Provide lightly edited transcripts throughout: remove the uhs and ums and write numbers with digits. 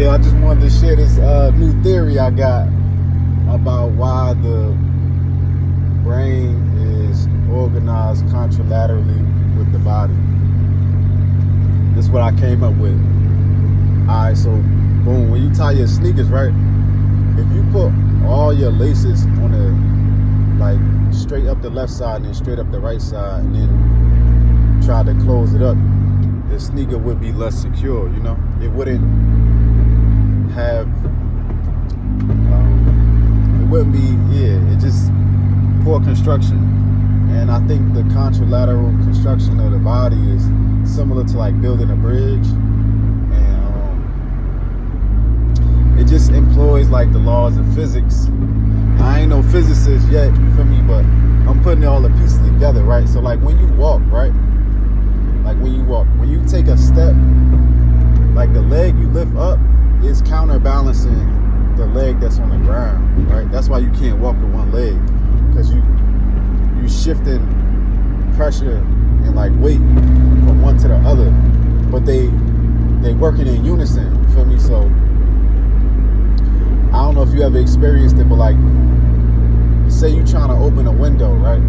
Yeah, I just wanted to share this new theory I got about why the brain is organized contralaterally with the body. This is what I came up with. Alright, so boom, when you tie your sneakers, right? If you put all your laces on like straight up the left side and then straight up the right side and then try to close it up, the sneaker would be less secure, you know? It wouldn't have, it wouldn't be, it just poor construction. And I think the contralateral construction of the body is similar to like building a bridge. And it just employs like the laws of physics. I ain't no physicist yet, you feel me? But I'm putting all the pieces together, right? So like when you walk, right? Like when you take a step, like the leg you lift up is counterbalancing the leg that's on the ground, right? That's why you can't walk with one leg, because you shifting pressure and like weight from one to the other, but they working in unison, you feel me? So I don't know if you ever experienced it, but like say you trying to open a window, right?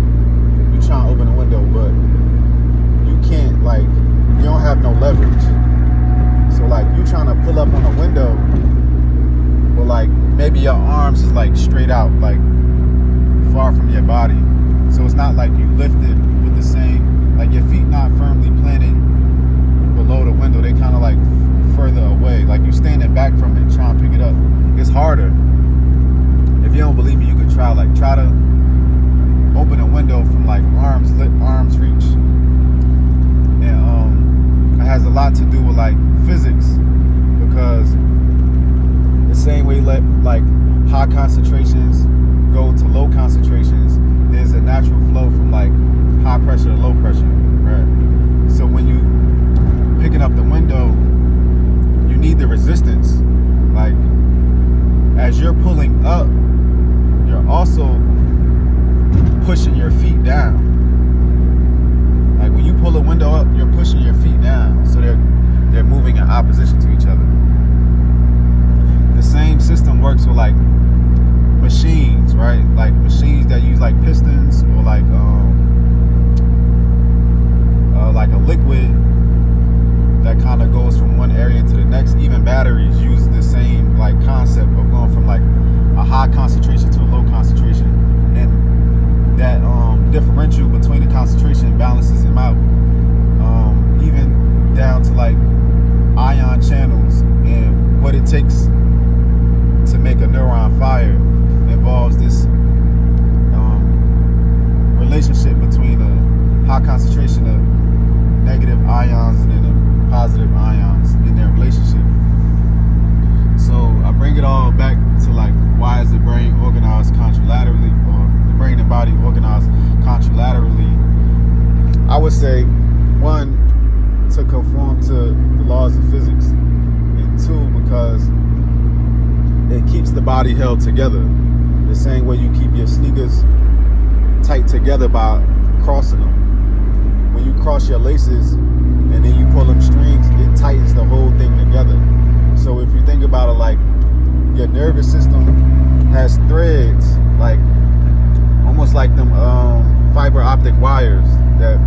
You trying to open a window, but you can't, like, you don't have no leverage. So like you trying to pull up on a window, but like maybe your arms is like straight out, like far from your body. So it's not like you lifted with the same, like your feet not firmly planted below the window. They kind of like further away. Like you standing back from it, trying to pick it up. It's harder. If you don't believe me, you could try to open a window from like arm's reach. And it has a lot to do with like physics, because the same way like high concentrations go to low concentrations, there's a natural flow from like high pressure to low pressure, right? So when you picking up the window, you need the resistance. Like as you're pulling up, you're also pushing your feet down. Like when you pull a window up, you're pushing your feet down, so they're moving in opposition to each other. The same system works with like machines, right? Like machines that use like pistons or like a liquid that kind of goes from one area to the next. Even batteries use the same like concept of going from like a high concentration to a low concentration, and that differential between the concentration balances them out, even down to like ion channels. And what it takes to make a neuron fire involves this relationship between a high concentration of negative ions and then the positive ions in their relationship. So I bring it all back to like, why is the brain organized contralaterally, or the brain and body organized contralaterally? I would say, one, to conform to the laws of physics, and two, because it keeps the body held together. The same way you keep your sneakers tight together by crossing them. When you cross your laces and then you pull them strings, it tightens the whole thing together. So if you think about it, like your nervous system has threads, like almost like them fiber optic wires that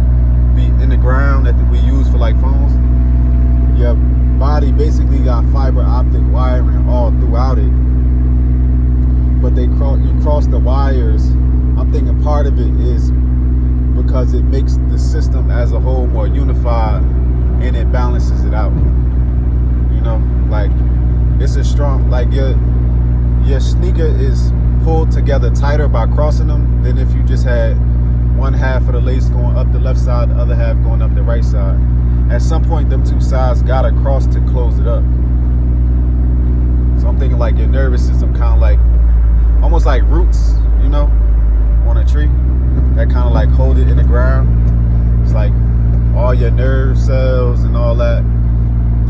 be in the ground that we use for like phones. Your body basically got fiber optic wiring all throughout it, but you cross the wires. I'm thinking part of it is because it makes the system as a whole more unified and it balances it out. You know, like it's a strong, like your sneaker is pulled together tighter by crossing them than if you just had one half of the lace going up the left side, the other half going up the right side. At some point, them two sides gotta cross to close it up. So I'm thinking like your nervous system kind of like, almost like roots, you know, on a tree that kind of like hold it in the ground. It's like all your nerve cells and all that,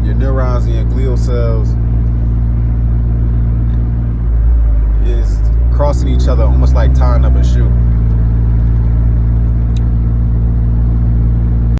your neurons and your glial cells is crossing each other, almost like tying up a shoe.